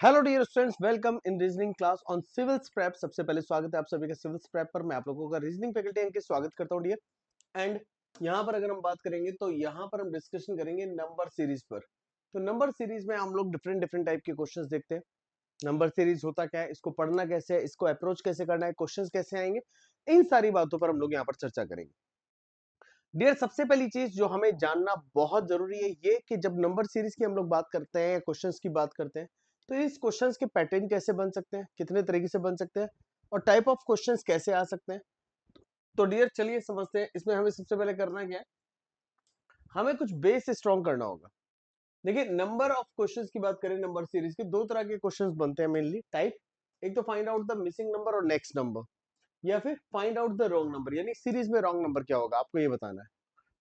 Hello dear students, welcome in reasoning class on civils prep. सबसे पहले स्वागत है आप सभी का सिविल्स प्रेप पर। मैं आप लोगों का रीजनिंग फैकल्टी के स्वागत करता हूं डियर। एंड यहाँ पर अगर हम बात करेंगे तो यहाँ पर हम डिस्कशन करेंगे नंबर सीरीज पर। तो नंबर सीरीज में हम लोग डिफरेंट डिफरेंट टाइप के क्वेश्चंस देखते हैं। नंबर सीरीज होता क्या है, इसको पढ़ना कैसे है, इसको अप्रोच कैसे करना है, क्वेश्चंस कैसे आएंगे, इन सारी बातों पर हम लोग यहाँ पर चर्चा करेंगे। डियर, सबसे पहली चीज जो हमें जानना बहुत जरूरी है ये कि जब नंबर सीरीज की हम लोग बात करते हैं या क्वेश्चंस की बात करते हैं तो इस क्वेश्चंस के पैटर्न कैसे बन सकते हैं, कितने तरीके से बन सकते हैं और टाइप ऑफ क्वेश्चंस कैसे आ सकते हैं। तो डियर चलिए समझते हैं। इसमें हमें सबसे पहले करना क्या है, हमें कुछ बेस स्ट्रॉन्ग करना होगा। देखिए, नंबर ऑफ क्वेश्चंस की बात करें नंबर सीरीज के, दो तरह के क्वेश्चंस बनते हैं मेनली टाइप। एक तो find out the missing number और नेक्स्ट नंबर, या फिर find out the wrong number, यानी सीरीज में रॉन्ग नंबर क्या होगा आपको ये बताना है।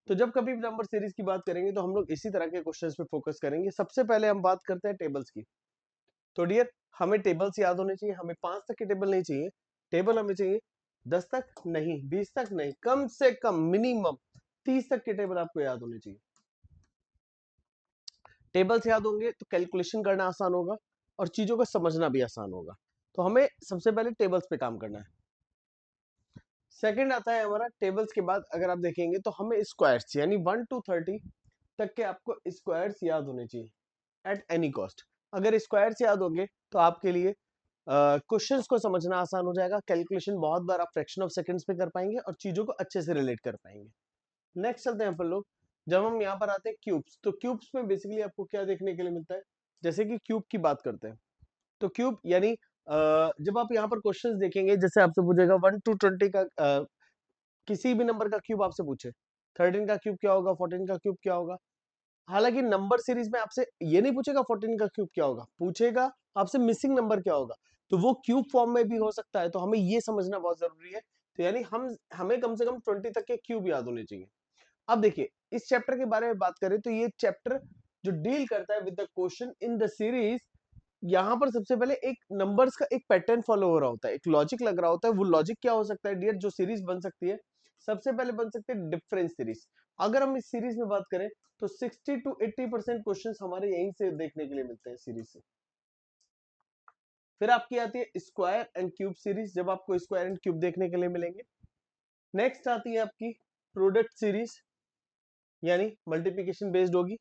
तो जब कभी नंबर सीरीज की बात करेंगे तो हम लोग इसी तरह के क्वेश्चंस पे फोकस करेंगे। सबसे पहले हम बात करते हैं टेबल्स की। तो डियर, हमें टेबल्स याद होने चाहिए। हमें 5 तक के टेबल नहीं चाहिए, टेबल हमें चाहिए 10 तक नहीं, 20 तक नहीं, कम से कम मिनिमम 30 तक के टेबल आपको याद होने चाहिए। टेबल्स याद होंगे तो कैलकुलेशन करना आसान होगा और चीजों को समझना भी आसान होगा। तो हमें सबसे पहले टेबल्स पे काम करना है। सेकंड आता है हमारा टेबल्स के बाद अगर आप देखेंगे तो हमें स्क्वायर्स, यानी 1 to 30 तक के आपको स्क्वायर्स याद होने चाहिए एट एनी कॉस्ट। अगर स्क्वायर्स याद होंगे तो आपके लिए क्वेश्चंस को समझना आसान हो जाएगा। कैलकुलेशन बहुत बार आप फ्रैक्शन ऑफ सेकंड्स पे कर पाएंगे और चीजों को अच्छे से रिलेट कर पाएंगे। नेक्स्ट चलते हैं अपन लोग। जब हम यहाँ पर आते हैं क्यूब्स, तो क्यूब्स में बेसिकली आपको क्या देखने के लिए मिलता है, जैसे कि क्यूब की बात करते हैं तो क्यूब यानी जब आप यहाँ पर क्वेश्चंस देखेंगे, जैसे आपसे पूछेगा 1 to 20 का किसी भी नंबर का क्यूब आपसे पूछे, 13 का क्यूब क्या होगा, 14 का क्यूब क्या होगा। हालांकि नंबर सीरीज में आपसे ये नहीं पूछेगा 14 का क्यूब क्या होगा, पूछेगा आपसे मिसिंग नंबर क्या होगा, तो वो क्यूब फॉर्म में भी हो सकता है। तो हमें ये समझना बहुत जरूरी है। तो यानी हमें कम से कम 20 तक के क्यूब याद होने चाहिए। अब देखिए, इस चैप्टर के बारे में बात करें तो ये चैप्टर जो डील करता है with the question in the series, यहाँ पर सबसे पहले एक नंबर्स का एक पैटर्न फॉलो हो रहा होता है, एक लॉजिक लग रहा होता है। वो लॉजिक क्या हो सकता है डियर, जो सीरीज बन सकती है, सबसे पहले बन सकते हैं डिफरेंस सीरीज। अगर हम इस सीरीज में बात करें तो 60 to 80% क्वेश्चंस हमारे यहीं से देखने के लिए मिलते हैं सीरीज से। फिर आपकी आती है स्क्वायर एंड क्यूब सीरीज, जब आपको स्क्वायर एंड क्यूब देखने के लिए मिलेंगे। नेक्स्ट आती है आपकी प्रोडक्ट सीरीज, यानी मल्टीप्लिकेशन बेस्ड होगी।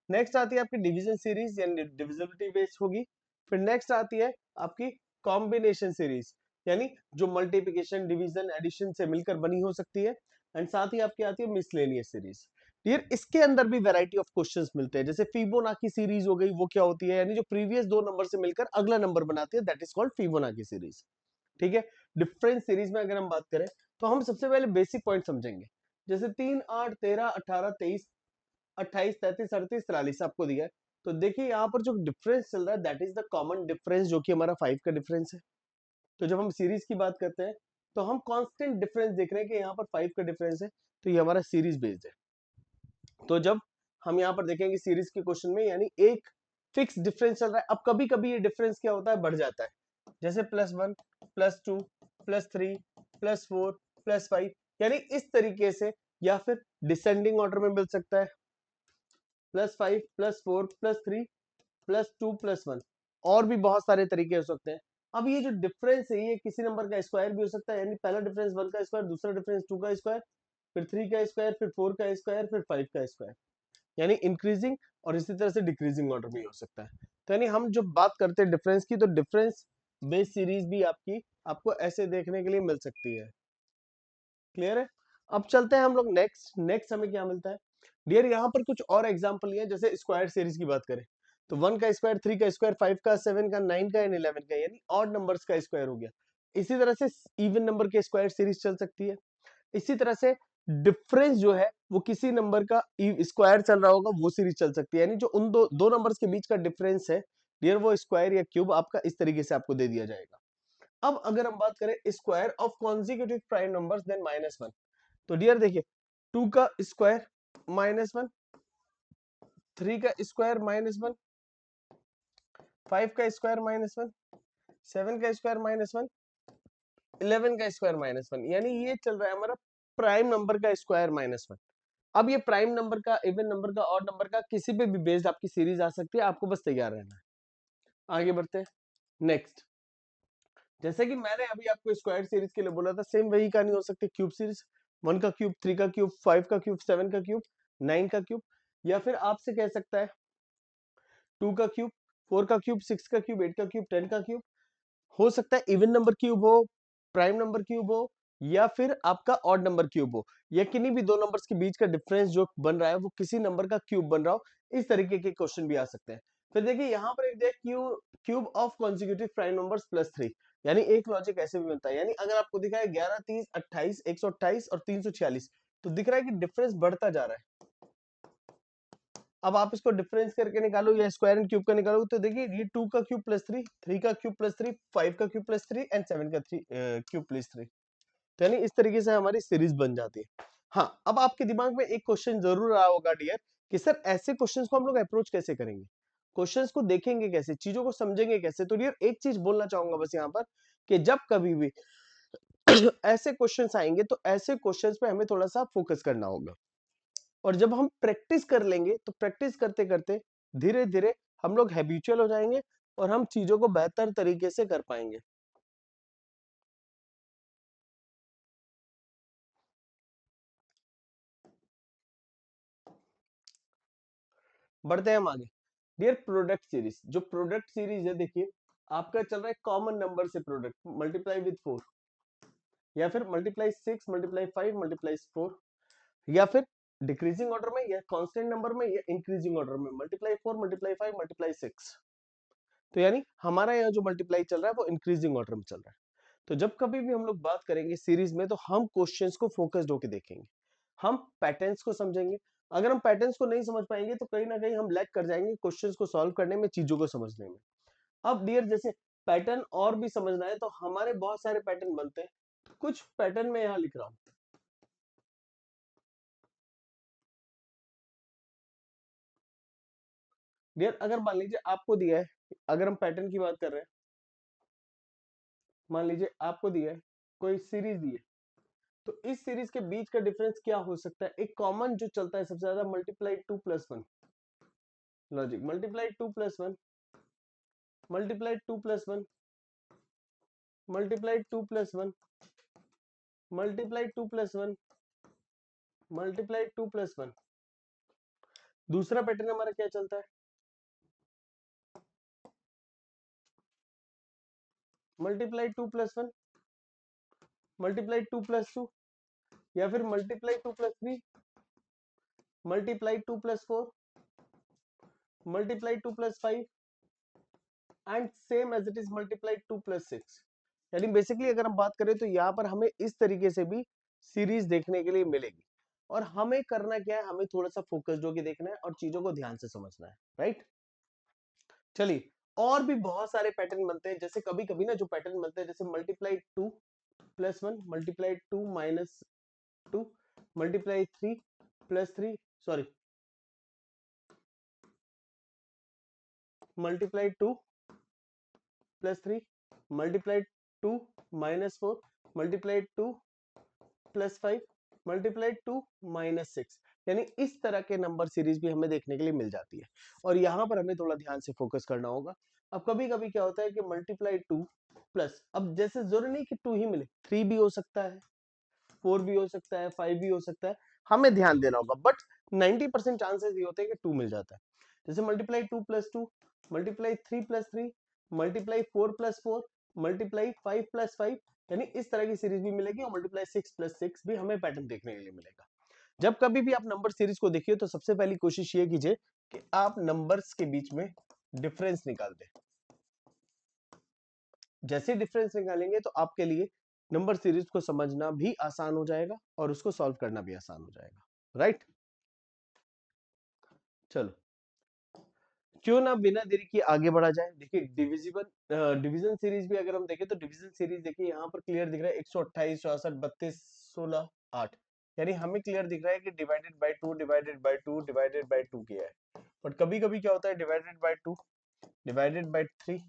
नेक्स्ट आती है आपकी डिवीजन सीरीज, यानी डिविजिबिलिटी बेस्ड होगी। फिर नेक्स्ट आती है आपकी कॉम्बिनेशन सीरीज, यानी जो मल्टीप्लिकेशन डिवीजन एडिशन से मिलकर बनी हो सकती है। एंड साथ ही आपकी आती है मिसलेनियस सीरीज। डियर, इसके अंदर भी वैरायटी ऑफ क्वेश्चंस मिलते हैं। जैसे फिबोनाची सीरीज हो गई, वो क्या होती है, यानी जो प्रीवियस दो नंबर से मिलकर अगला नंबर बनाती है, that is called Fibonacci series. ठीक है। डिफरेंस सीरीज में अगर हम बात करें तो हम सबसे पहले बेसिक पॉइंट समझेंगे। जैसे 3, 8, 13, 18, 23, 28, 33, 38, 43 आपको दिया है। तो देखिए यहाँ पर जो डिफरेंस चल रहा है that is the common difference, जो कि हमारा 5 का डिफरेंस है। तो जब हम सीरीज की बात करते हैं तो हम कांस्टेंट डिफरेंस देख रहे हैं कि यहाँ पर 5 का डिफरेंस है, तो ये हमारा सीरीज बेस्ड है। तो जब हम यहाँ पर देखेंगे सीरीज के क्वेश्चन में, यानी एक फिक्स डिफरेंस चल रहा है। अब कभी कभी ये डिफरेंस क्या होता है, बढ़ जाता है, जैसे +1, +2, +3, +4, +5, यानी इस तरीके से। या फिर डिसेंडिंग ऑर्डर में मिल सकता है, +5, +4, +3, +2, +1, और भी बहुत सारे तरीके हो सकते हैं। अब ये जो डिफरेंस है ये किसी नंबर का स्क्वायर भी हो सकता है, यानी पहला डिफरेंस 1 का स्क्वायर, दूसरा डिफरेंस 2 का स्क्वायर, फिर 3 का स्क्वायर, फिर 4 का स्क्वायर, फिर 5 का स्क्वायर, यानी इंक्रीजिंग और इसी तरह से डिक्रीजिंग ऑर्डर में हो सकता है। तो यानी हम जब बात करते हैं डिफरेंस की, तो डिफरेंस बेस सीरीज भी आपको ऐसे देखने के लिए मिल सकती है। क्लियर है। अब चलते हैं हम लोग नेक्स्ट। नेक्स्ट हमें क्या मिलता है डियर, यहाँ पर कुछ और एग्जांपल है। जैसे स्क्वायर सीरीज की बात करें तो 1 का स्क्वायर, 3 का स्क्वायर, 5 का, 7 का, 9 का एंड 11 का, यानी ऑड नंबर्स का स्क्वायर हो गया। इसी तरह से इवन नंबर के स्क्वायर सीरीज चल सकती है। इसी तरह से डिफरेंस जो है वो किसी नंबर का स्क्वायर चल रहा होगा, वो सीरीज चल सकती है। यानी जो उन दो नंबर्स के बीच का डिफरेंस है डियर, वो स्क्वायर या क्यूब आपका इस तरीके से आपको दे दिया जाएगा। अब अगर हम बात करें square of consecutive prime numbers then -1, तो डियर देखिए, 2 का स्क्वायर -1, 3 का स्क्वायर -1, 5 का स्क्वायर -1, 7 का स्क्वायर -1, 11 का स्क्वायर -1, यानी ये चल रहा है हमारा प्राइम नंबर का स्क्वायर -1। अब ये प्राइम नंबर का, इवन नंबर का, ऑड नंबर का, किसी पे भी बेस्ड आपकी सीरीज आ सकती है, आपको बस तैयार रहना है। आगे बढ़ते हैं। नेक्स्ट, जैसे कि मैंने अभी आपको स्क्वायर सीरीज के लिए बोला था, सेम वही कहानी हो सकती है क्यूब सीरीज, 1 का क्यूब, 3 का क्यूब, 5 का क्यूब, 7 का क्यूब, 9 का क्यूब, या फिर आपसे कह सकता है 2 का क्यूब, 4 का क्यूब, 6 का क्यूब, 8 का क्यूब, 10 का क्यूब। हो सकता है इवन नंबर क्यूब हो, प्राइम नंबर क्यूब हो, या फिर आपका ऑड नंबर क्यूब हो, या किन्हीं भी दो नंबर्स के बीच का डिफरेंस जो बन रहा है वो किसी नंबर का क्यूब बन रहा हो। इस तरीके के क्वेश्चन भी आ सकते हैं। फिर देखिए यहाँ पर एक cube, cube of consecutive prime numbers plus 3, यानी एक लॉजिक ऐसे भी बनता है, यानी अगर आपको दिखा है 11, 30, 28, 128 और 346, तो दिख रहा है कि डिफरेंस बढ़ता जा रहा है। अब आप इसको डिफरेंस करके निकालो या स्क्वायर एंड क्यूब का निकालो, तो देखिए ये 2 का क्यूब प्लस 3, 3 का क्यूब प्लस 3, 5 का क्यूब प्लस 3 एंड 7 का क्यूब प्लस 3। तो यानी इस तरीके से हमारी सीरीज बन जाती है। हाँ, अब आपके दिमाग में एक क्वेश्चन जरूर आया होगा डियर, कि सर ऐसे क्वेश्चंस को हम लोग अप्रोच कैसे करेंगे, क्वेश्चंस को देखेंगे कैसे, चीजों को समझेंगे कैसे। तो डियर एक चीज बोलना चाहूंगा बस यहाँ पर, कि जब कभी भी ऐसे क्वेश्चंस आएंगे तो ऐसे क्वेश्चंस पे हमें थोड़ा सा फोकस करना होगा, और जब हम प्रैक्टिस कर लेंगे तो प्रैक्टिस करते करते धीरे धीरे हम लोग हैबिचुअल हो जाएंगे और हम चीजों को बेहतर तरीके से कर पाएंगे। बढ़ते हैं हम आगे। डियर प्रोडक्ट सीरीज, जो प्रोडक्ट सीरीज है देखिए आपका चल रहा है कॉमन नंबर से प्रोडक्ट मल्टीप्लाई विद 4, या फिर मल्टीप्लाई 6, मल्टीप्लाई 5, मल्टीप्लाई 4, या फिर डिक्रीजिंग ऑर्डर में या कांस्टेंट नंबर में या इंक्रीजिंग ऑर्डर में मल्टीप्लाई 4, मल्टीप्लाई 5, मल्टीप्लाई 6। तो यानी हमारा यहाँ जो मल्टीप्लाई चल रहा है वो इंक्रीजिंग ऑर्डर में चल रहा है। तो जब कभी भी हम लोग बात करेंगे सीरीज में तो हम क्वेश्चंस को फोकस्ड होकर देखेंगे, हम पैटर्न्स को समझेंगे। अगर हम पैटर्न्स को नहीं समझ पाएंगे तो कहीं ना कहीं हम लैग कर जाएंगे क्वेश्चंस को सॉल्व करने में, चीजों को समझने में। अब डियर जैसे पैटर्न और भी समझना है तो हमारे बहुत सारे पैटर्न बनते हैं, कुछ पैटर्न मैं यहाँ लिख रहा हूँ। डियर अगर मान लीजिए आपको दिया है, अगर हम पैटर्न की बात कर रहे हैं, मान लीजिए आपको दिया है कोई सीरीज दी है, तो इस सीरीज के बीच का डिफरेंस क्या हो सकता है। एक कॉमन जो चलता है सबसे ज्यादा multiply 2+1 logic, multiply 2+1, multiply 2+1, multiply 2+1, multiply 2+1, multiply 2+1। दूसरा पैटर्न हमारा क्या चलता है, मल्टीप्लाई 2+1, मल्टीप्लाई 2+2, या फिर multiply 2+3, multiply 2+4, multiply 2+5 and same as it is multiply 2+6। यानी बेसिकली अगर हम बात करें तो यहाँ पर हमें इस तरीके से भी सीरीज देखने के लिए मिलेगी, और हमें करना क्या है, हमें थोड़ा सा फोकस्ड होकर देखना है और चीजों को ध्यान से समझना है, राइट। चलिए, और भी बहुत सारे पैटर्न बनते हैं, जैसे कभी कभी ना जो पैटर्न बनते हैं जैसे multiply 2+1, multiply 2-2, multiply 3+3, sorry multiply 2+3, multiply 2-4, multiply 2+5, multiply 2-6। यानी इस तरह के नंबर सीरीज भी हमें देखने के लिए मिल जाती है, और यहाँ पर हमें थोड़ा ध्यान से फोकस करना होगा। अब कभी कभी क्या होता है कि मल्टीप्लाई 2 प्लस, अब जैसे जरूरी नहीं कि 2 ही मिले, 3 भी हो सकता है, 4 भी हो सकता है, 5 भी हो सकता है, हमें ध्यान देना होगा। बट 90% चांसेस ये होते हैं कि 2 मिल जाता है। जैसे मल्टीप्लाई 2+2, मल्टीप्लाई 3+3, मल्टीप्लाई 4+4, मल्टीप्लाई 5+5, यानी इस तरह की सीरीज भी मिलेगी, और मल्टीप्लाई 6+6 भी हमें पैटर्न देखने के लिए मिलेगा। जब कभी भी आप नंबर सीरीज को देखिए तो सबसे पहली कोशिश ये कीजिए कि आप नंबर्स के बीच में डिफरेंस निकाल दें। जैसे डिफरेंस निकालेंगे तो आपके लिए नंबर सीरीज को समझना भी आसान हो जाएगा और उसको सॉल्व करना भी आसान हो जाएगा, राइट। चलो, क्यों ना बिना देरी के आगे बढ़ा जाए। देखिए डिविजिबल डिवीजन सीरीज भी अगर हम देखें तो डिवीजन सीरीज देखिए यहाँ पर क्लियर दिख रहा है 128, 64, 32, 16, 8, यानी हमें क्लियर दिख रहा है कि divided by 2, divided by 2, divided by 2 किया है। बट कभी कभी क्या होता है divided by 2, divided by 3,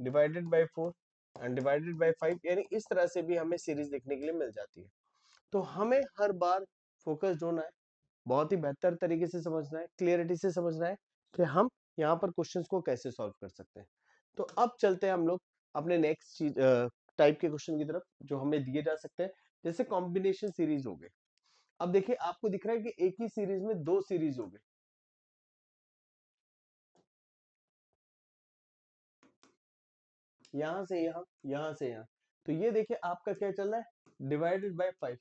divided by 4 and divided by 5, यानी इस तरह से भी हमें सीरीज देखने के लिए मिल जाती है। तो हमें हर बार फोकस्ड होना है, बहुत ही बेहतर तरीके से समझना है, क्लियरिटी से समझना है कि हम यहाँ पर क्वेश्चंस को कैसे सॉल्व कर सकते हैं। तो अब चलते हैं हम लोग अपने नेक्स्ट चीज टाइप के क्वेश्चन की तरफ जो हमें दिए जा सकते हैं, जैसे कॉम्बिनेशन सीरीज हो गए। अब देखिए आपको दिख रहा है कि एक ही सीरीज में दो सीरीज हो गए, यहां से यहां, यहां से यहां। तो ये देखिए आपका क्या चल रहा है, divided by 5,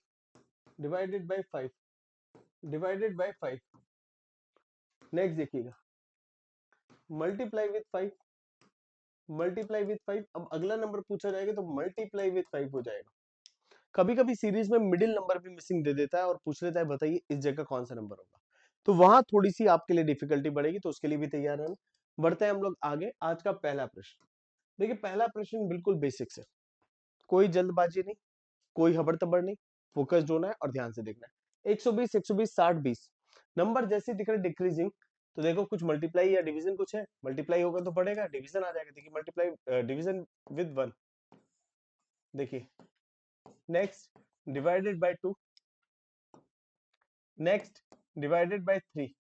divided by 5, divided by 5। Next देखिएगा, मल्टीप्लाई विथ 5, मल्टीप्लाई विथ 5। अब अगला नंबर पूछा जाएगा तो मल्टीप्लाई विथ 5 हो जाएगा। कभी कभी सीरीज में मिडिल नंबर भी मिसिंग दे देता है और पूछ लेता है बताइए इस जगह कौन सा नंबर होगा, तो वहां थोड़ी सी आपके लिए डिफिकल्टी बढ़ेगी, तो उसके लिए भी तैयार रहना। बढ़ते हैं हम लोग आगे। आज का पहला प्रश्न देखिए, पहला प्रश्न बिल्कुल बेसिक्स है, कोई जल्दबाजी नहीं, कोई हबड़ तबड़ नहीं, फोकस्ड होना है और ध्यान से देखना है। 120 120 60 20 नंबर जैसे दिख रहे डिक्रीजिंग, तो देखो कुछ मल्टीप्लाई या डिवीजन कुछ है, मल्टीप्लाई होगा तो बढ़ेगा, डिवीजन आ जाएगा। देखिए मल्टीप्लाई डिवीजन विद 1, देखिए next divided by 2, next divided by 3,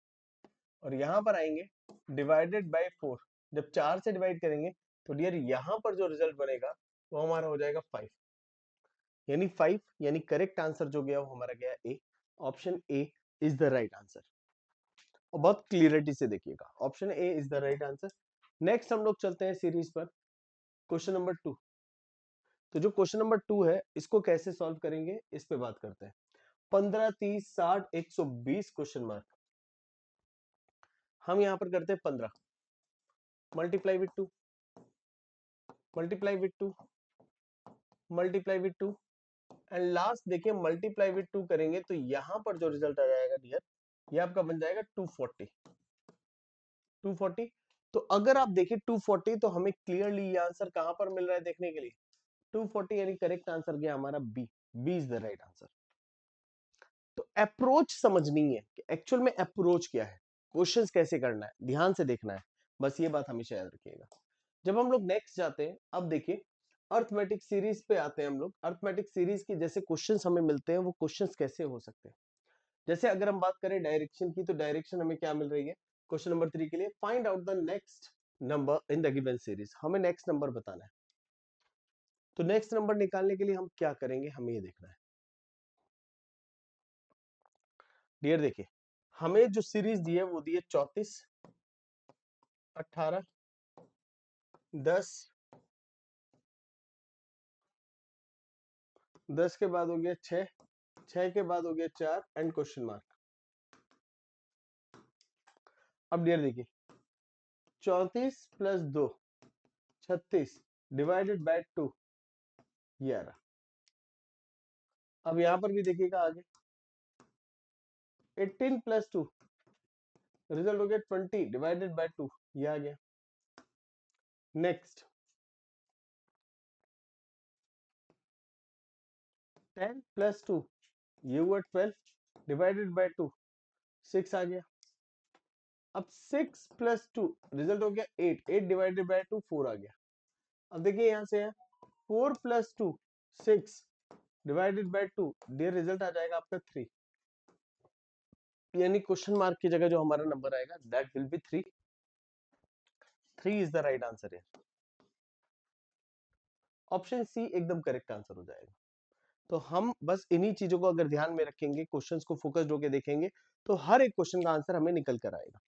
और यहां पर आएंगे डिवाइडेड बाय 4। जब 4 से डिवाइड करेंगे तो डियर यहां पर जो रिजल्ट बनेगा वो हमारा हो जाएगा 5, यानी 5, यानी करेक्ट आंसर जो गया वो हमारा गया A. Option A is the right answer. और बहुत क्लियरिटी से देखिएगा, option A is the right answer. Next हम लोग चलते हैं सीरीज पर, क्वेश्चन नंबर 2। तो जो क्वेश्चन नंबर 2 है इसको कैसे सॉल्व करेंगे इस पे बात करते हैं। 15 30 60 120 क्वेश्चन मार्क। हम यहां पर करते हैं 15, multiply with 2, multiply with 2, multiply with 2, and last देखिए मल्टीप्लाई विथ 2 करेंगे तो यहां पर जो रिजल्ट आ जाएगा डियर, ये आपका बन जाएगा 240, 240। तो अगर आप देखिए 240 तो हमें क्लियरली ये आंसर कहां पर मिल रहा है देखने के लिए, 240 यानी करेक्ट आंसर गया हमारा B, B is the right answer. तो अप्रोच समझनी है कि एक्चुअल में अप्रोच क्या है, क्वेश्चंस कैसे करना है, ध्यान से देखना है, बस ये बात हमेशा याद रखिएगा। जब हम लोग नेक्स्ट जाते हैं, अब देखिए अर्थमेटिक सीरीज पे आते हैं हम लोग। अर्थमेटिक सीरीज की जैसे क्वेश्चंस हमें मिलते हैं वो क्वेश्चंस कैसे हो सकते हैं, जैसे अगर हम बात करें डायरेक्शन की, तो डायरेक्शन हमें क्या मिल रही है क्वेश्चन नंबर 3 के लिए, find out the next number in the given series. हमें नेक्स्ट नंबर बताना है, तो नेक्स्ट नंबर निकालने के लिए हम क्या करेंगे हमें ये देखना है। डियर देखिए हमें जो सीरीज दी है वो दी है 34 18 10, 10 के बाद हो गया 6, 6 के बाद हो गया 4 एंड क्वेश्चन मार्क। अब डियर देखिए 34 प्लस 2 36 डिवाइडेड बाय 2, ये आ रहा। अब यहां पर भी देखिएगा आगे 18 प्लस 2, रिजल्ट हो गया 20 डिवाइडेड बाय 2, ये आ गया। नेक्स्ट 10 प्लस 2, ये हुआ 12 डिवाइडेड बाय 2, 6 आ गया। अब 6 प्लस 2, रिजल्ट हो गया 8, 8 डिवाइडेड बाय 2, 4 आ गया। अब देखिए यहां से है 4 plus 2 6 divided by 2, dear result आ जाएगा आपका 3, यानी क्वेश्चन मार्क की जगह जो हमारा नंबर आएगा that will be 3, 3 is the right answer है। ऑप्शन सी एकदम करेक्ट आंसर हो जाएगा। तो हम बस इन्हीं चीजों को अगर ध्यान में रखेंगे, क्वेश्चंस को फोकस्ड होकर देखेंगे, तो हर एक क्वेश्चन का आंसर हमें निकल कर आएगा।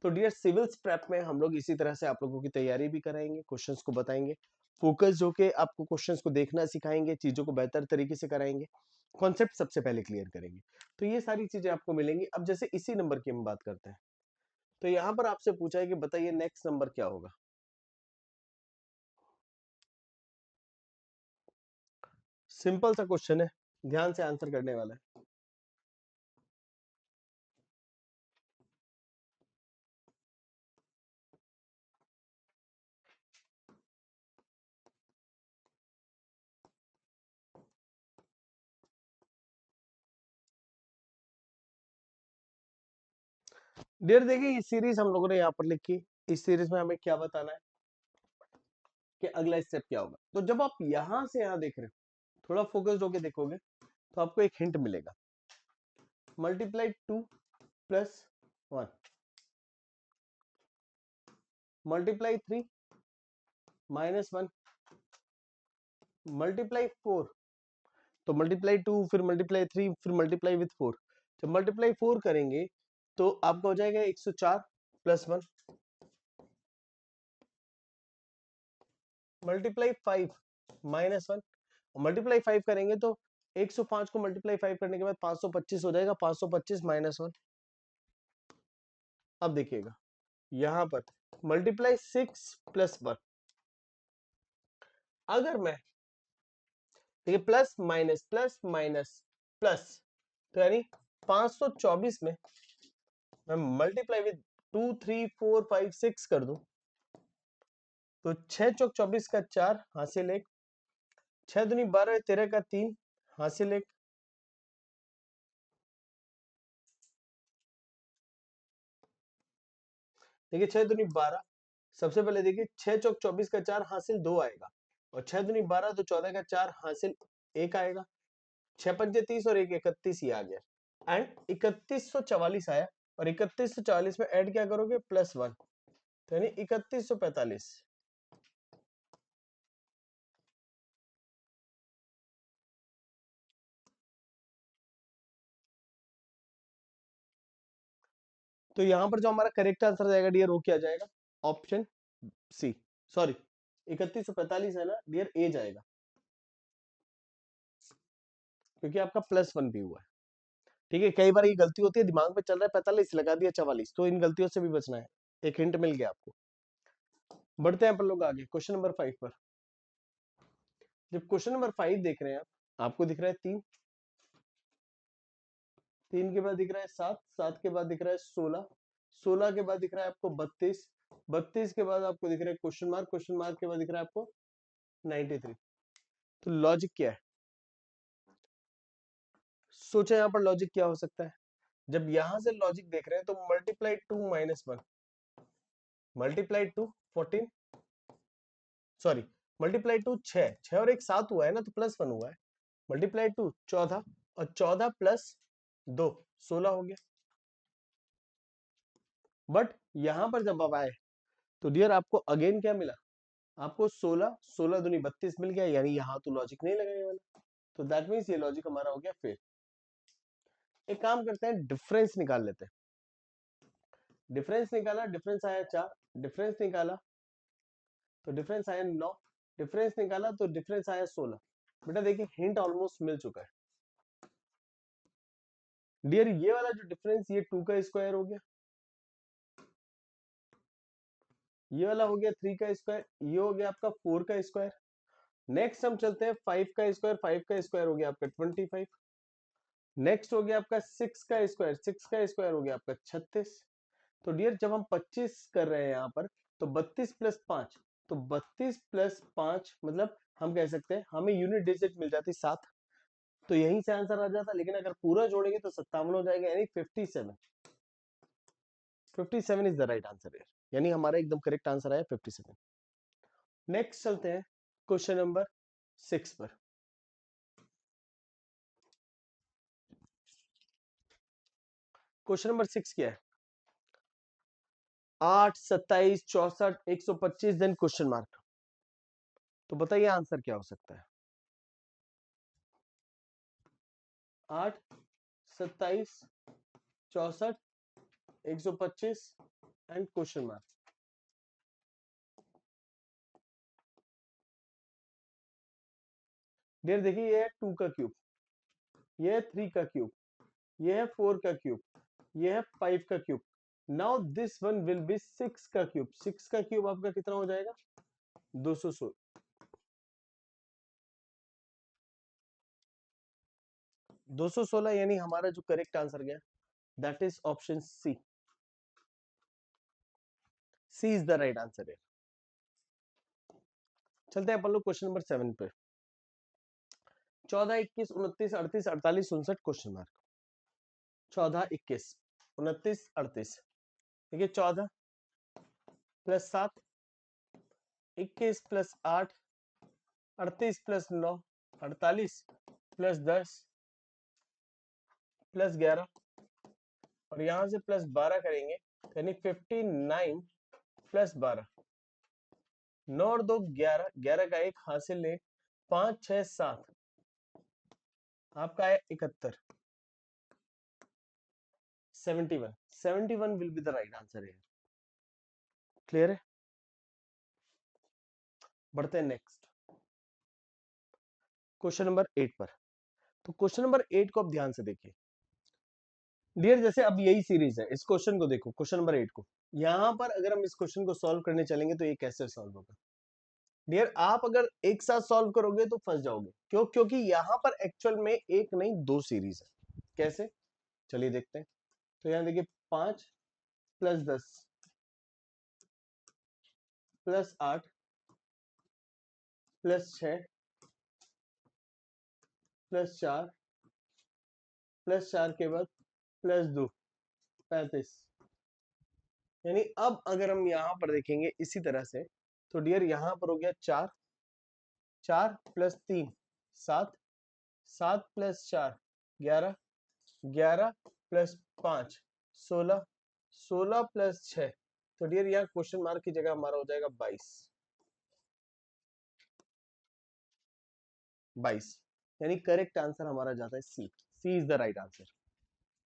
तो डियर सिविल्स प्रेप में हम लोग इसी तरह से आप लोगों की तैयारी भी कराएंगे, क्वेश्चंस को बताएंगे, फोकस्ड होके आपको क्वेश्चंस को देखना सिखाएंगे, चीजों को बेहतर तरीके से कराएंगे, कॉन्सेप्ट सबसे पहले क्लियर करेंगे। तो ये सारी चीजें आपको मिलेंगी। अब जैसे इसी नंबर की हम बात करते हैं, तो यहाँ पर आपसे पूछा है कि बताइए नेक्स्ट नंबर क्या होगा। सिंपल सा क्वेश्चन है, ध्यान से आंसर करने वाला है। डियर देखिए ये सीरीज हम लोगों ने यहाँ पर लिखी, इस सीरीज में हमें क्या बताना है कि अगला स्टेप क्या होगा। तो जब आप यहां से यहां देख रहे हो, थोड़ा फोकस्ड होके देखोगे तो आपको एक हिंट मिलेगा, मल्टीप्लाई 2 प्लस 1, मल्टीप्लाई 3 -1 मल्टीप्लाई 4, तो मल्टीप्लाई 2 फिर मल्टीप्लाई 3 फिर मल्टीप्लाई विथ 4। जब मल्टीप्लाई 4 करेंगे तो आपका हो जाएगा 104 प्लस 1 मल्टीप्लाई 5 -1, मल्टीप्लाई 5 करेंगे तो 105 को मल्टीप्लाई 5 करने के बाद 525 हो जाएगा, 525 -1। अब देखिएगा यहां पर मल्टीप्लाई 6 प्लस 1, अगर मैं देखिए plus minus plus minus plus, तो यानी 524 में मैं मल्टीप्लाई विद 2 3 4 5 6 कर दूं तो 6 चौक 24 का 4 हासिल 1, 6 दूनी 12 13 का 3 हासिल 1, देखिए 6 दूनी 12, सबसे पहले देखिए 6 चौक 24 का 4 हासिल 2 आएगा, और 6 दूनी 12 तो 14 का 4 हासिल 1 आएगा, 6 पंजे 30 और 1 31 ही आ गया, एंड 3144 आया, और 3144 में ऐड क्या करोगे +1, तो यानी 3145। तो यहां पर जो हमारा करेक्ट आंसर जाएगा डियर वो क्या जाएगा, ऑप्शन सी, सॉरी 3145 है ना डियर, ए जाएगा, क्योंकि आपका +1 भी हुआ है। ठीक है, कई बार ये गलती होती है, दिमाग में चल रहा है 45 लगा दिया 44, तो इन गलतियों से भी बचना है। एक हिंट मिल गया आपको। बढ़ते हैं अपन लोग आगे क्वेश्चन नंबर 5 पर। जब क्वेश्चन नंबर 5 देख रहे हैं आप, आपको दिख रहा है 3, 3 के बाद दिख रहा है 7, 7 के बाद दिख रहा है 16, 16 के बाद दिख रहा है आपको 32, 32 के बाद आपको दिख रहा है क्वेश्चन मार्क, क्वेश्चन मार्क के बाद दिख रहा है आपको 93। तो लॉजिक क्या है, सोचा यहाँ पर लॉजिक क्या हो सकता है। जब यहां से लॉजिक देख रहे हैं तो मल्टीप्लाई 2 -1, मल्टीप्लाई 2 14, सॉरी मल्टीप्लाई 2 6, 6 और 1 7 हुआ है ना, तो +1 हुआ है, मल्टीप्लाई 2 14, और 14 प्लस 2 16 हो गया। बट यहां पर जब आप आए तो डियर आपको अगेन क्या मिला, आपको 16, 16 दूनी 32 मिल गया, यानी यहाँ तो लॉजिक नहीं लगाने वाला, तो दैट मीन्स ये लॉजिक हमारा हो गया फेल। एक काम करते हैं, डिफरेंस निकाल लेते हैं। डिफरेंस निकाला, डिफरेंस आया 4, डिफरेंस निकाला तो डिफरेंस आया 9, डिफरेंस निकाला तो डिफरेंस आया 16। बेटा देखिए हिंट ऑलमोस्ट मिल चुका है डियर, ये वाला जो डिफरेंस ये 2 का स्क्वायर हो गया, ये वाला हो गया 3 का स्क्वायर, ये हो गया आपका 4 का स्क्वायर। नेक्स्ट हम चलते हैं 5 का स्क्वायर, 5 का स्क्वायर हो गया आपका 25, नेक्स्ट हो गया आपका 6 का स्क्वायर, 6 का स्क्वायर हो गया आपका 36। तो डियर जब हम 25 कर रहे हैं यहाँ पर, तो 32 प्लस 5, तो 32 प्लस 5 मतलब हम कह सकते हैं हमें यूनिट डिजिट मिल जाती 7, तो यहीं से आंसर आ जाता, लेकिन अगर पूरा जोड़ेंगे तो 57 हो जाएगा, यानी 57, 57 इज द राइट आंसर है, यानी हमारा एकदम करेक्ट आंसर आया 57। नेक्स्ट चलते हैं क्वेश्चन नंबर 6 पर। क्वेश्चन नंबर 6 क्या है, 8 27 64 125 देन क्वेश्चन मार्क, तो बताइए आंसर क्या हो सकता है। 8 27 64 125 एंड क्वेश्चन मार्क। डियर देखिए ये है 2 का क्यूब, ये है 3 का क्यूब, ये है 4 का क्यूब, ये है 5 का cube. Now this one will be 6 का क्यूब, 6 का क्यूब आपका कितना हो जाएगा 216, 216, यानी हमारा जो करेक्ट आंसर गया that is option C, C is the right answer है। चलते हैं अपन लोग क्वेश्चन नंबर 7 पे। 14 21 29 38 48 59 क्वेश्चन मार्क, 14 21 29 38, देखिए 14 plus 7, 21 plus 8, 38 plus 9, 48 plus 10 plus 11, और यहां से प्लस 12 करेंगे, यानी 59 प्लस 12, 9 और 2 11, 11 का 1 हासिल ले, 5 6 7, आपका है 71, 71, 71 will be the right answer है। क्लियर है? बढ़ते हैं नेक्स्ट क्वेश्चन नंबर 8 पर। तो क्वेश्चन नंबर 8 को अब ध्यान से देखिए डियर, जैसे अब यही सीरीज है, इस क्वेश्चन को देखो, क्वेश्चन नंबर 8 को। यहां पर अगर हम इस क्वेश्चन को सॉल्व करने चलेंगे तो ये कैसे सॉल्व होगा डियर? आप अगर एक साथ सॉल्व करोगे तो फंस जाओगे। क्यों? क्योंकि यहां पर एक्चुअल में एक नहीं दो सीरीज है। कैसे? चलिए देखते हैं। तो यहां देखिए 5 plus 10 plus 8 plus 6 plus 4 plus 4 के बाद प्लस 2, 35। यानी अब अगर हम यहां पर देखेंगे इसी तरह से, तो डियर यहां पर हो गया 4, 4 प्लस 3 7, 7 प्लस 4 11, 11 प्लस 5 16, 16 प्लस 6, तो डियर यहाँ क्वेश्चन मार्क की जगह हमारा हो जाएगा 22, 22। यानी करेक्ट आंसर हमारा जाता है सी। C is the right answer.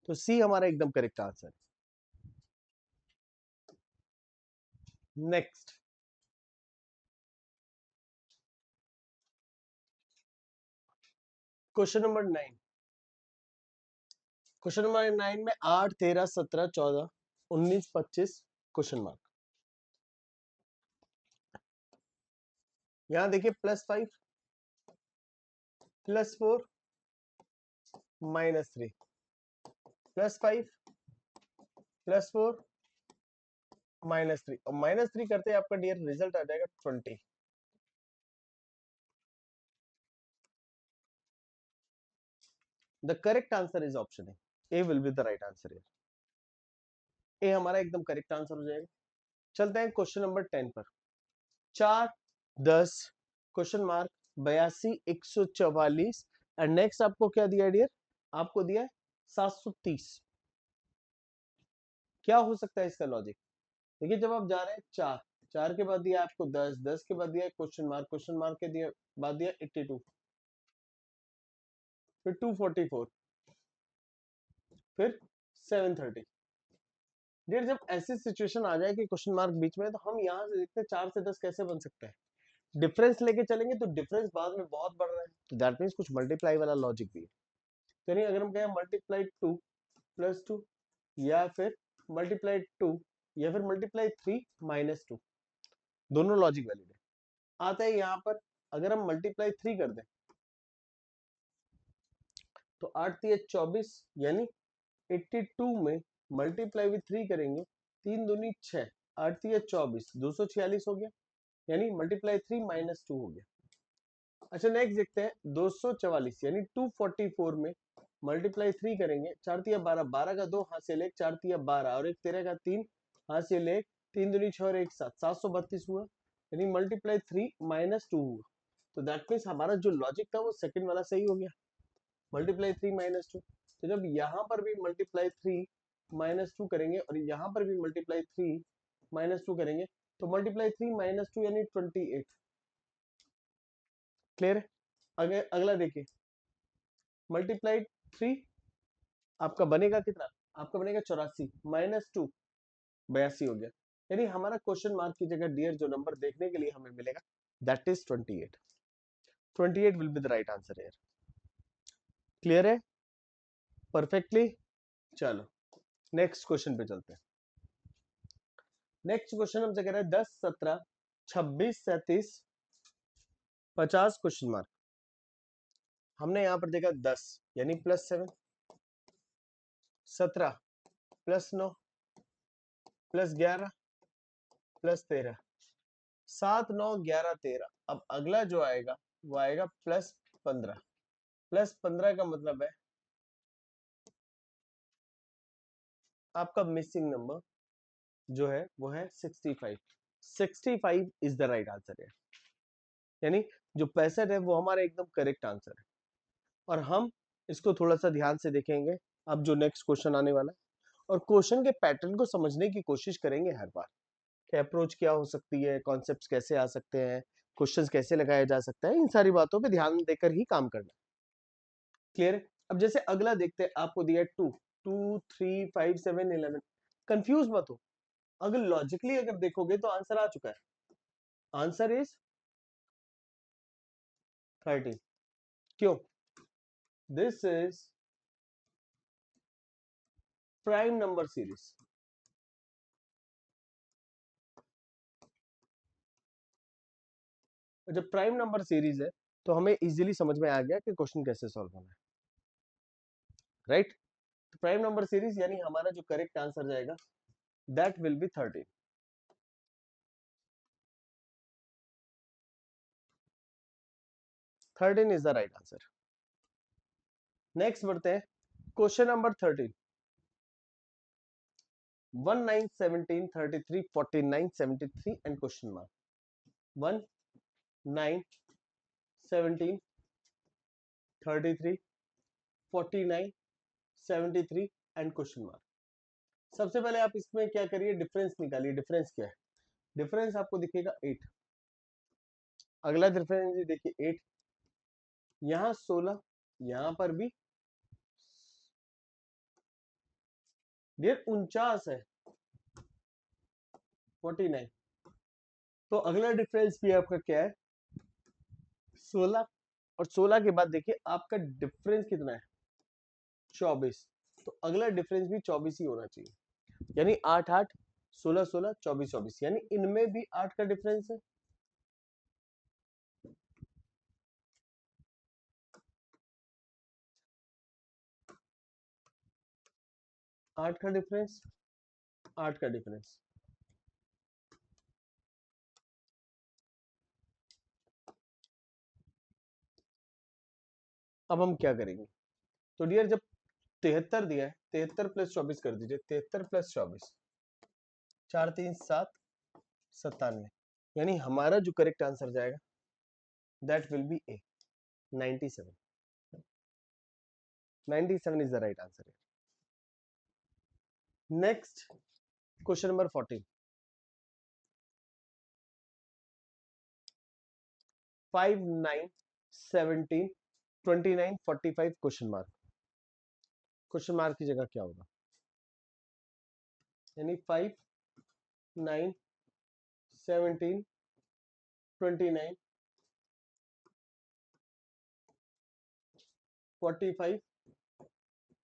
तो सी हमारा एकदम correct answer. Next question number 9। Question number 9 में 8 13 17 14 19 25 क्वेश्चन मार्क। यहां देखिए +5 +4 -3 +5 +4 -3 और -3 करते हैं आपका डियर रिजल्ट आ जाएगा 20। The correct answer is option A will be the right answer. A हमारा एकदम करेक्ट आंसर हो जाएगा। चलते हैं क्वेश्चन नंबर 10 पर। 4 10 क्वेश्चन मार्क 82 144 एंड नेक्स्ट आपको क्या दिया डियर? आपको दिया है 730। क्या हो सकता है इसका लॉजिक? देखिए जब आप जा रहे हैं 4, 4 के बाद दिया आपको 10, 10 के बाद दिया क्वेश्चन मार्क के दिया बाद दिया 82, फिर 244, फिर 730। डियर जब ऐसी सिचुएशन आ जाए कि क्वेश्चन मार्क बीच में है, तो हम यहाँ से देखते हैं 4 से 10 कैसे बन सकता है। डिफरेंस लेके चलेंगे तो डिफरेंस बाद में बहुत बढ़ रहा है, तो दैट मीन्स कुछ मल्टीप्लाई वाला लॉजिक भी है। तो यानी अगर हम कहें मल्टीप्लाई 2 प्लस 2, या फिर मल्टीप्लाई 2, या फिर मल्टीप्लाई 3 -2, दोनों लॉजिक वैलिड है। आता है यहाँ पर अगर हम मल्टीप्लाई 3 कर दें तो 8 3 24, यानी 82 में मल्टीप्लाई विथ 3 करेंगे, 3 दूनी 6, 8 3 24, 246 हो गया, यानी मल्टीप्लाई 3 -2 हो गया। अच्छा नेक्स्ट देखते हैं 244, यानी 244 में मल्टीप्लाई 3 करेंगे, 4 3 12, 12 का 2 हाथ से ले, 4 3 12 और एक 13 का 3 हाथ से ले, 3 दूनी 6 और 1 7, 732 हुआ, यानी मल्टीप्लाई 3 -2 हुआ। तो दैट मीन्स हमारा जो लॉजिक था वो सेकंड वाला सही हो गया, मल्टीप्लाई 3 -2। तो जब यहाँ पर भी मल्टीप्लाई 3 -2 करेंगे और यहाँ पर भी मल्टीप्लाई 3 -2 करेंगे, तो मल्टीप्लाई 3 -2 यानी 28। क्लियर है? अगला देखिए मल्टीप्लाई 3 आपका बनेगा कितना? आपका बनेगा 84 -2 82 हो गया। यानी हमारा क्वेश्चन मार्क की जगह डियर जो नंबर देखने के लिए हमें मिलेगा that is 28। 28 will be the right answer here. Clear है परफेक्टली? चलो नेक्स्ट क्वेश्चन पे चलते हैं। नेक्स्ट क्वेश्चन हमसे कह रहा है 10 17 26 37 50 क्वेश्चन मार्क। हमने यहां पर देखा 10 यानी +7, 17 +9 +11 +13, 7 9 11 13। अब अगला जो आएगा वो आएगा +15। +15 का मतलब है आपका मिसिंग नंबर जो है वो है 65। 65 इज द राइट आंसर है। यानी जो 65 है वो हमारा एकदम करेक्ट आंसर है। और हम इसको थोड़ा सा ध्यान से देखेंगे अब जो नेक्स्ट क्वेश्चन आने वाला है, और क्वेश्चन के पैटर्न को समझने की कोशिश करेंगे हर बार। कि अप्रोच क्या हो सकती है, कॉन्सेप्ट्स कैसे आ सकते हैं, क्वेश्चंस कैसे लगाया जा सकता है, इन सारी बातों पे ध्यान देकर ही काम करना। क्लियर है? अब जैसे अगला देखते हैं, आपको दिया है 2 2 3 5 7 11। कंफ्यूज मत हो, अगर लॉजिकली अगर देखोगे तो आंसर आ चुका है। Answer is 13। क्यों? This is prime number series. जब प्राइम नंबर सीरीज है तो हमें इजीली समझ में आ गया कि क्वेश्चन कैसे सॉल्व होना है, राइट? तो प्राइम नंबर सीरीज यानी हमारा जो करेक्ट आंसर जाएगा that will be 13। 13 is the right answer. Next बढ़ते हैं, question number 13। 1 9 17 33 49 73 and question mark. 1 9 17 33 49 73 and question mark. सबसे पहले आप इसमें क्या करिए, डिफरेंस निकालिए। डिफरेंस क्या है? डिफरेंस आपको दिखेगा 8। अगला डिफरेंस देखिए 8, यहां 16, यहां पर भी डियर 49 है, 49। तो अगला डिफरेंस भी आपका क्या है? 16। और 16 के बाद देखिए आपका डिफरेंस कितना है? 24। तो अगला डिफरेंस भी 24 ही होना चाहिए, यानी 8 8 16 16 24 24, यानी इनमें भी 8 का डिफरेंस है। 8 का डिफरेंस, 8 का डिफरेंस। अब हम क्या करेंगे? तो डियर जब 73 दिया है, 73 प्लस 24 कर दीजिए। 73 प्लस 24, 4 3 7 97, यानी हमारा जो करेक्ट आंसर जाएगा that will be A 97। 97 is the right answer. Next question number 14। 5 9 17 29 45 question mark. Question mark की जगह क्या होगा? यानी 5 9 17 29 45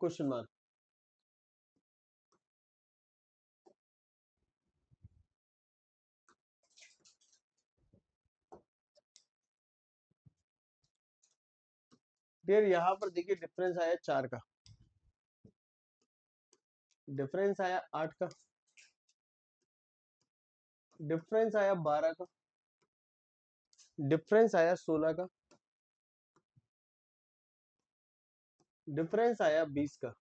क्वेश्चन मार्क। डियर यहां पर देखिए डिफरेंस आया 4 का, डिफरेंस आया 8 का, डिफरेंस आया 12 का, डिफरेंस आया 16 का, डिफरेंस आया 20 का।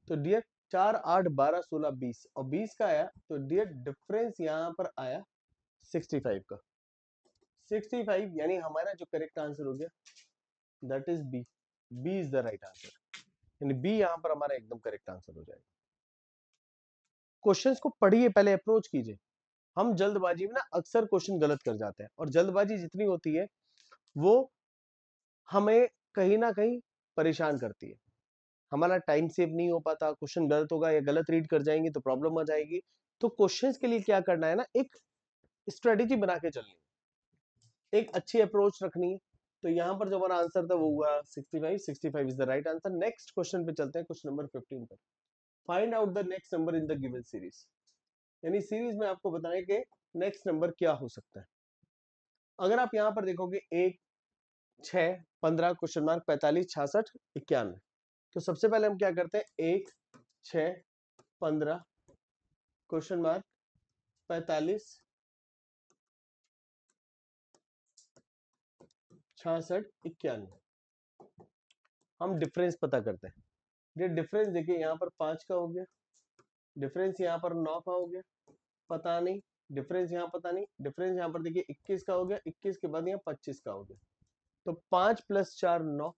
तो डियर 4 8 12 16 20 और 20 का आया, तो डियर डिफरेंस यहां पर आया 65 का। 65 यानी हमारा जो करेक्ट आंसर हो गया that is B. B is the right answer, यानी बी यहां पर हमारा एकदम करेक्ट आंसर हो जाएगा। क्वेश्चंस को पढ़िए, पहले अप्रोच कीजिए। हम जल्दबाजी में ना अक्सर क्वेश्चन गलत कर जाते हैं, और जल्दबाजी जितनी होती है वो हमें कहीं ना कहीं परेशान करती है। हमारा टाइम सेव नहीं हो पाता, क्वेश्चन गलत होगा या गलत रीड कर जाएंगे तो प्रॉब्लम आ जाएगी। तो क्वेश्चंस के लिए क्या करना है ना, एक स्ट्रेटेजी बना के चलनी है, एक अच्छी अप्रोच रखनी है। तो यहाँ पर जो हमारा आंसर था वो हुआ 65। 65 is the right answer. Next question पे चलते हैं, क्वेश्चन नंबर 15 पर। Find out the next number in the given series, यानी सीरीज में आपको बताना है कि नेक्स्ट नंबर क्या हो सकता है। अगर आप यहाँ पर देखोगे 1 6 15 क्वेश्चन मार्क 45 66 91। तो सबसे पहले हम क्या करते हैं, 1 6 15 क्वेश्चन मार्क 45 66 91, हम डिफरेंस पता करते हैं। ये डिफरेंस देखिए यहाँ पर 5 का हो गया, डिफरेंस यहाँ पर 9 का हो गया, पता नहीं, डिफरेंस यहाँ पता नहीं, डिफरेंस यहाँ पर देखिए 21 का हो गया, 21 के बाद यहाँ 25 का हो गया। तो 5 प्लस 4 9,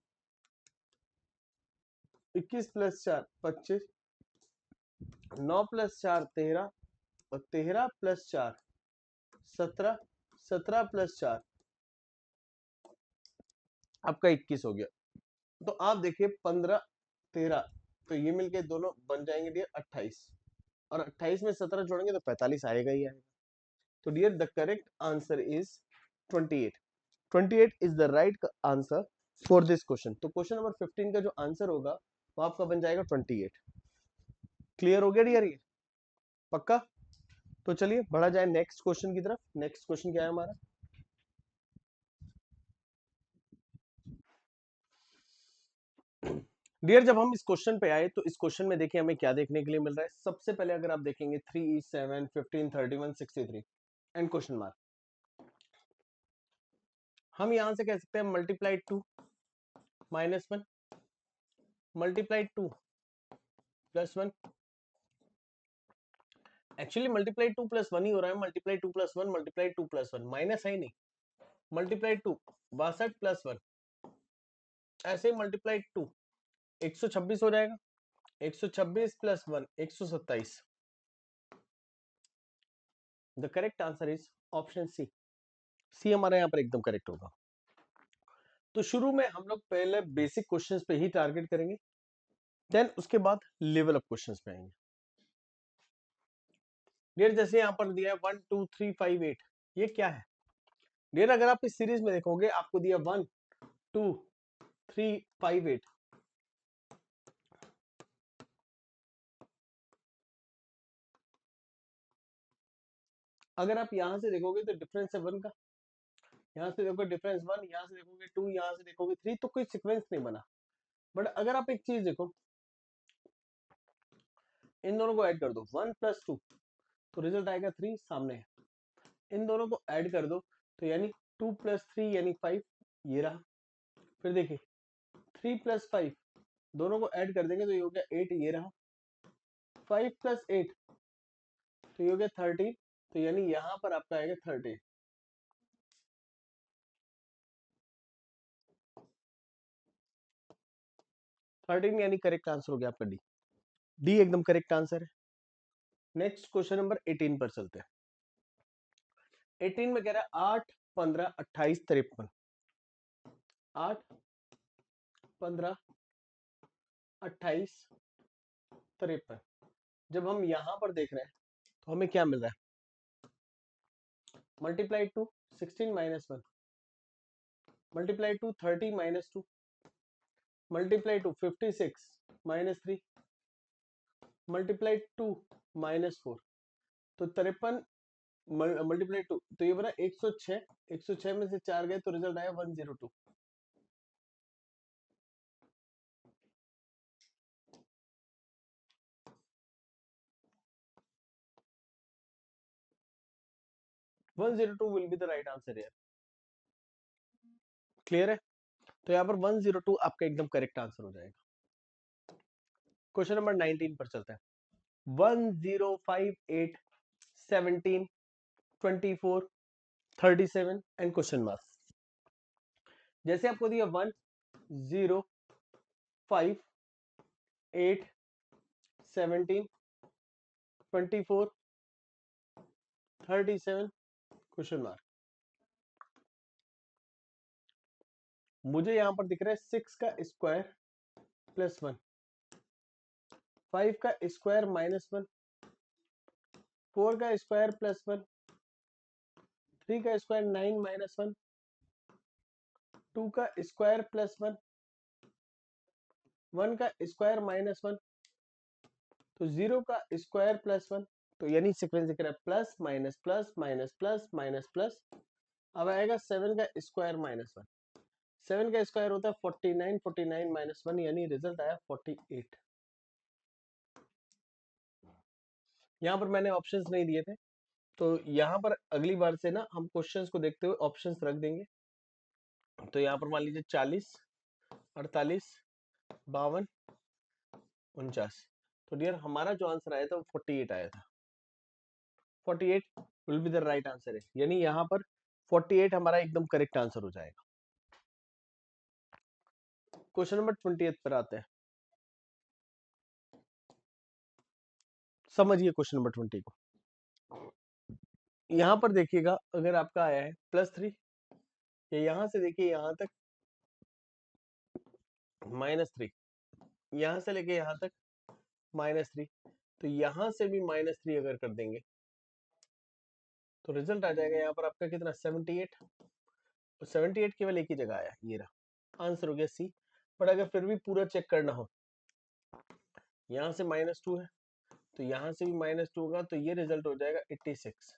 21 प्लस 4 25, 9 प्लस 4 13, और 13 प्लस 4 17, 17 प्लस 4 आपका 21 हो गया। तो आप देखिए 15 13, तो ये मिलके दोनों बन जाएंगे डियर 28, और 28 में 17 जोड़ेंगे तो 45 आएगा ही आएगा। तो dear the correct answer is 28। 28 is the right answer for this question. तो क्वेश्चन नंबर 15 का जो आंसर होगा वो आपका बन जाएगा 28। क्लियर हो गया डियर ये? पक्का? तो चलिए बढ़ा जाए नेक्स्ट क्वेश्चन की तरफ। नेक्स्ट क्वेश्चन क्या है हमारा? डियर जब हम इस क्वेश्चन पे आए तो इस क्वेश्चन में देखिए हमें क्या देखने के लिए मिल रहा है। सबसे पहले अगर आप देखेंगे 3 7 15 31 63 एंड क्वेश्चन मार्क, हम यहां से कह सकते हैं मल्टीप्लाई 2 -1 मल्टीप्लाई 2 +1। एक्चुअली मल्टीप्लाई 2 + 1 ही हो रहा है। मल्टीप्लाई 2 + 1 मल्टीप्लाई 2 + 1 माइनस है ही नहीं। मल्टीप्लाई 2 62 + 1, ऐसे ही मल्टीप्लाई 2 126 हो जाएगा। 126 + 1 127। The correct answer is option C. C हमारा यहाँ पर एकदम करेक्ट होगा। तो शुरू में हम लोग पहले बेसिक क्वेश्चंस पे ही टारगेट करेंगे, देन उसके बाद लेवल अप क्वेश्चंस पे आएंगे। डियर जैसे यहाँ पर दिया है 1 2 3 5 8, ये क्या है? डियर अगर आप इस सीरीज में देखोगे आपको दिया 1 2 3 5 8। अगर आप यहां से देखोगे तो डिफरेंस है 1 का, यहाँ से देखोगे डिफरेंस 1, यहाँ से देखोगे 2, यहाँ से देखोगे 3, तो कोई सीक्वेंस नहीं बना। बट अगर आप एक चीज देखो, इन दोनों को ऐड कर दो 1 + 2, तो रिजल्ट आएगा 3 सामने है। इन दोनों को ऐड कर दो तो यानी 2 + 3 यानी 5, ये रहा। फिर देखिए 3 + 5, दोनों को ऐड कर देंगे तो ये हो गया 8, ये रहा। 5 + 8 तो ये हो गया 13, तो यानी यहाँ पर आपका आएगा 13। 13 यानी करेक्ट आंसर हो गया आपका डी। डी एकदम करेक्ट आंसर है। नेक्स्ट क्वेश्चन नंबर 18 पर चलते हैं। 18 में कह रहा है 8 15 28 53। 8 15 28 53। जब हम यहां पर देख रहे हैं तो हमें क्या मिल रहा है? मल्टीप्लाई 2 16 -1, मल्टीप्लाई 2 30 -2, मल्टीप्लाई 2 56 -3, मल्टीप्लाई 2 -4, तो 53 मल्टीप्लाई 2, तो ये बना 106। 106 में से 4 गए तो रिजल्ट आया 102। One zero two will be the right answer यार। क्लियर है? तो यहाँ पर 102 आपका एकदम करेक्ट आंसर हो जाएगा। क्वेश्चन नंबर 19 पर चलता है। 1058 17 24 37 एंड क्वेश्चन मार्क। जैसे आपको दिया 1 0 5 8 17 24 37 क्वेश्चन मार्क। मुझे यहां पर दिख रहा है 6 का स्क्वायर +1, 5 का स्क्वायर -1, 4 का स्क्वायर +1, 3 का स्क्वायर 9 -1, 2 का स्क्वायर +1, 1 का स्क्वायर -1, तो 0 का स्क्वायर +1, तो यानी सीक्वेंस दिख रहा है plus minus plus minus plus minus plus. अब आएगा 7 का स्क्वायर -1। 7 का स्क्वायर होता है 49, 49 -1 यानी रिजल्ट आया 48। यहाँ पर मैंने ऑप्शंस नहीं दिए थे, तो यहाँ पर अगली बार से ना हम क्वेश्चंस को देखते हुए ऑप्शंस रख देंगे। तो यहाँ पर मान लीजिए 40 48 52 49, तो डियर हमारा जो आंसर आया था वो 48 आया था। 48 will be the right answer है, यानी यहाँ पर 48 हमारा एकदम करेक्ट आंसर हो जाएगा। क्वेश्चन नंबर 20 पर आते हैं। समझिए क्वेश्चन नंबर 20 को। यहां पर देखिएगा, अगर आपका आया है +3, या यहां से देखिए यहां तक -3, यहां से लेके यहां तक -3, तो यहां से भी -3 अगर कर देंगे तो रिजल्ट आ जाएगा यहाँ पर आपका कितना, 78। तो 78 केवल एक ही जगह आया, ये रहा आंसर हो गया सी। बट अगर फिर भी पूरा चेक करना हो, यहाँ से -2 है तो यहाँ से भी -2 होगा, तो ये रिजल्ट हो जाएगा 86।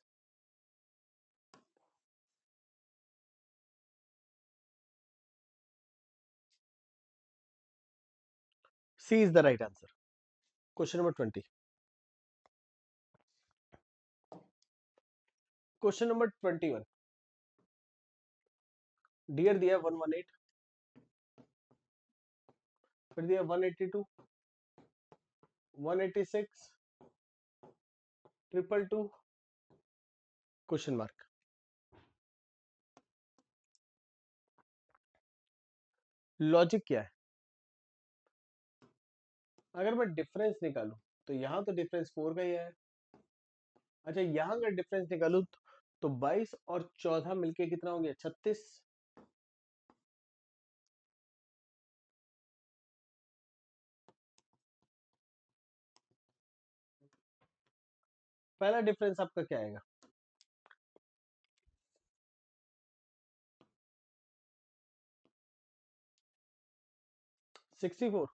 C is the right answer. Question number 20। Question number 21। Dear दिया 118, फिर दिया 182, 186, 222, क्वेश्चन मार्क। लॉजिक क्या है? अगर मैं डिफरेंस निकालूं तो यहाँ तो डिफरेंस 4 का ही है। अच्छा, यहाँ अगर डिफरेंस निकालूं तो 22 और 14 मिलके कितना हो गया, 36। पहला डिफरेंस आपका क्या आएगा, 64।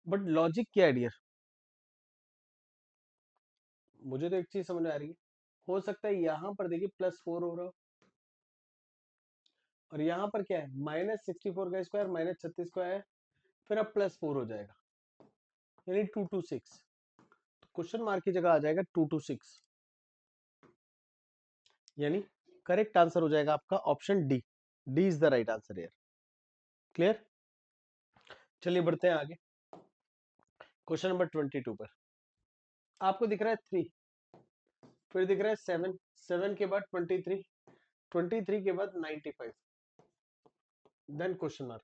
बट लॉजिक क्या है डियर? मुझे तो एक चीज समझ में आ रही है, हो सकता है यहाँ पर देखिए +4 हो रहा हो, और यहाँ पर क्या है, -64 का स्क्वायर -36 का है, फिर अब +4 हो जाएगा, यानी 226। तो क्वेश्चन मार्क की जगह आ जाएगा 226, यानी करेक्ट आंसर हो जाएगा आपका option D. D is the right answer यार। क्लियर? चलिए बढ़ते हैं आगे। क्वेश्चन नंबर 22 पर आपको दिख रहा है 3, फिर दिख रहा है 7, 7 के बाद 23, 23 के बाद 95, देन क्वेश्चन मार्क।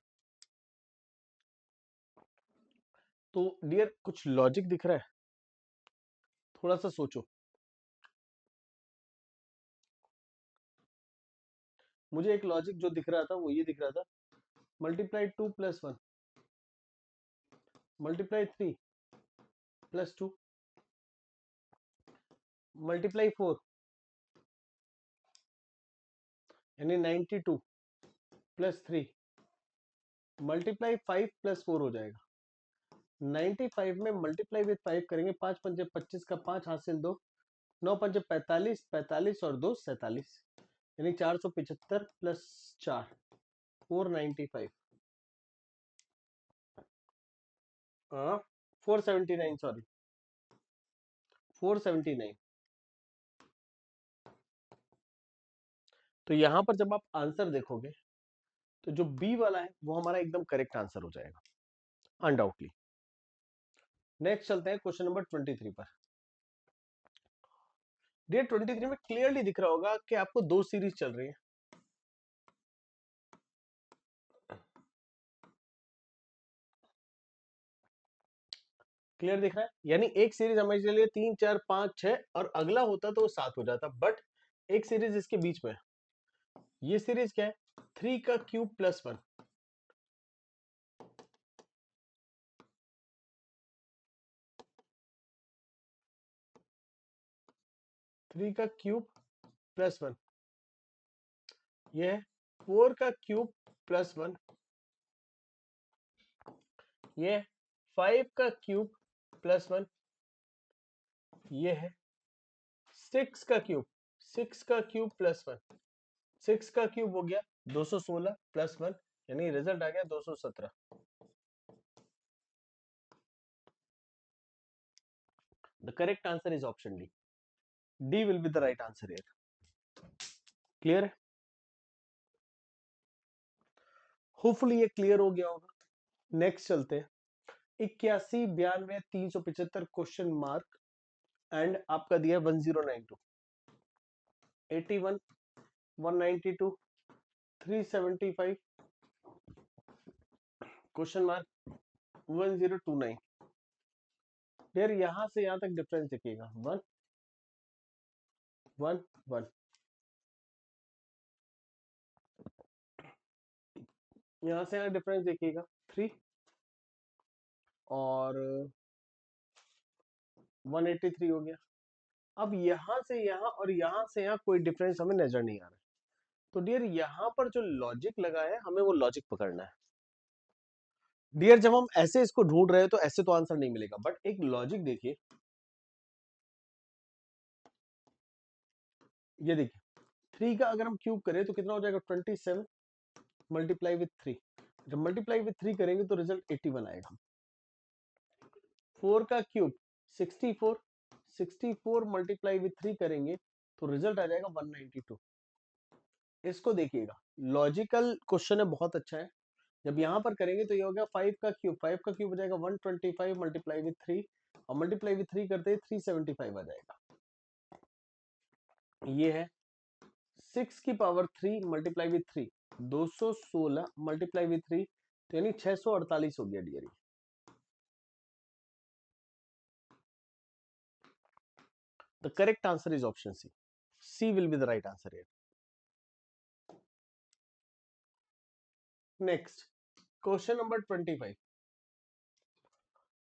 तो डियर कुछ लॉजिक दिख रहा है, थोड़ा सा सोचो। मुझे एक लॉजिक जो दिख रहा था वो ये दिख रहा था, मल्टीप्लाई 2 + 1, मल्टीप्लाई 3 + 2, मल्टीप्लाई 4 यानी 92 + 3, मल्टीप्लाई 5 + 4 हो जाएगा। 95 में मल्टीप्लाई विद 5 करेंगे, 5 पंजे 25 का 5 हासिल 2, 9 पंजे 45, 45 और 2 47, यानी 475 + 4 495, 479, सॉरी 479। तो यहां पर जब आप आंसर देखोगे तो जो बी वाला है वो हमारा एकदम करेक्ट आंसर हो जाएगा, अनडाउटली। नेक्स्ट चलते हैं क्वेश्चन नंबर 23 पर। डियर 23 में क्लियरली दिख रहा होगा कि आपको दो सीरीज चल रही है। क्लियर दिख रहा है, यानी एक सीरीज हमारे चलिए 3 4 5 6, और अगला होता तो वो 7 हो जाता, बट एक सीरीज इसके बीच में है। ये सीरीज क्या है, 3 का क्यूब + 1, 3 का क्यूब + 1, ये है 4 का क्यूब + 1, ये है 5 का क्यूब + 1, ये है 6 का क्यूब, 6 का क्यूब + 1, 6 का क्यूब हो गया 216 + 1, यानी रिजल्ट आ गया 217। The correct answer is option D. D will be the right answer here. Clear है? होपफुली ये क्लियर हो गया होगा। नेक्स्ट चलते हैं, 81, 92, 375, क्वेश्चन मार्क, एंड आपका दिया 1092, 81, 192, 375, क्वेश्चन मार्क 1029। फिर यहां से यहां तक डिफरेंस देखिएगा 1 1 1, यहां से यहां डिफरेंस देखिएगा 3 और 183 हो गया। अब यहां से यहां और यहां से यहां कोई डिफरेंस हमें नजर नहीं आ रहा है, तो डियर यहां पर जो लॉजिक लगा है हमें वो लॉजिक पकड़ना है। डियर जब हम ऐसे इसको ढूंढ रहे हैं तो ऐसे तो आंसर नहीं मिलेगा, बट एक लॉजिक देखिए, ये देखिए 3 का अगर हम क्यूब करें तो कितना हो जाएगा 27 मल्टीप्लाई विथ 3, जब मल्टीप्लाई विथ 3 करेंगे तो रिजल्ट 81 आएगा। 4 का क्यूब 64, 64 मल्टीप्लाई विथ 3 करेंगे तो रिजल्ट आ जाएगा 192। इसको देखिएगा, लॉजिकल क्वेश्चन है, बहुत अच्छा है। जब यहां पर करेंगे तो ये हो गया 5 का क्यूब, 5 का क्यूब हो जाएगा 125 मल्टीप्लाई विथ 3, और मल्टीप्लाई विथ 3 करते हैं 375 आ जाएगा। ये है 6 की power 3 multiply with 3 216 multiply with 3, तो यानी 648 हो गया dear. The correct answer is option C, C will be the right answer here. Next question number 25,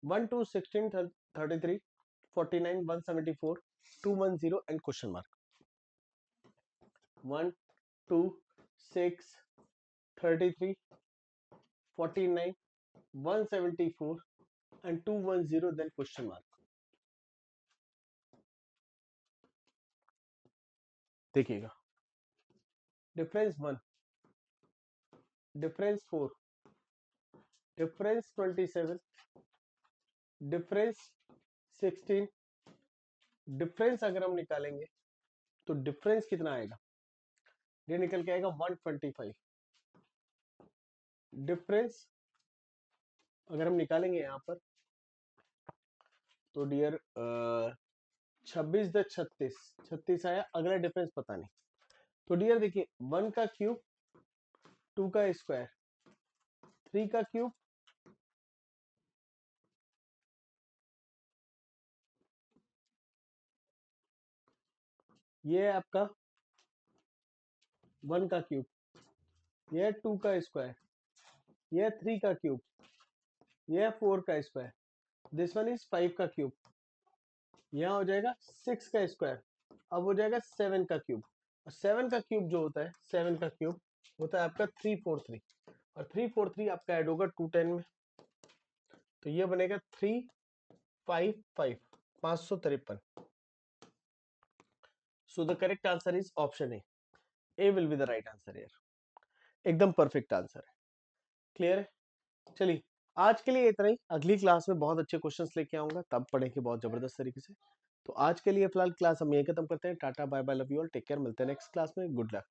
1 2 16 33 49 174 210 and question mark. 1 2 6 33 49 174 and 210 then question mark। देखिएगा difference 1, difference 4, difference 27, difference 16, difference अगर हम निकालेंगे तो difference कितना आएगा, ये निकल के आएगा 125। डिफरेंस अगर हम निकालेंगे यहाँ पर तो डियर 26 × 36 36 आया, अगला डिफरेंस पता नहीं। तो डियर देखिए 1 का क्यूब 2 का स्क्वायर 3 का क्यूब ये है आपका 1 का क्यूब, ये है 2 का स्क्वायर, ये है 3 का क्यूब, ये है 4 का स्क्वायर, दिस वन इज 5 का क्यूब, यहाँ हो जाएगा 6 का स्क्वायर, अब हो जाएगा 7 का क्यूब। और 7 का क्यूब जो होता है 7 का क्यूब होता है आपका 343, और 343 आपका ऐड होगा 210 में, तो ये बनेगा 355 553। So the correct answer is option A will be the right answer here. एकदम परफेक्ट आंसर है, क्लियर है। चलिए आज के लिए इतना ही, अगली क्लास में बहुत अच्छे क्वेश्चंस लेके आऊंगा, तब पढ़ेंगे बहुत जबरदस्त तरीके से। तो आज के लिए फिलहाल क्लास हम यही खत्म करते हैं। Tata bye bye, love you all, take care, मिलते हैं नेक्स्ट क्लास में, गुड लक।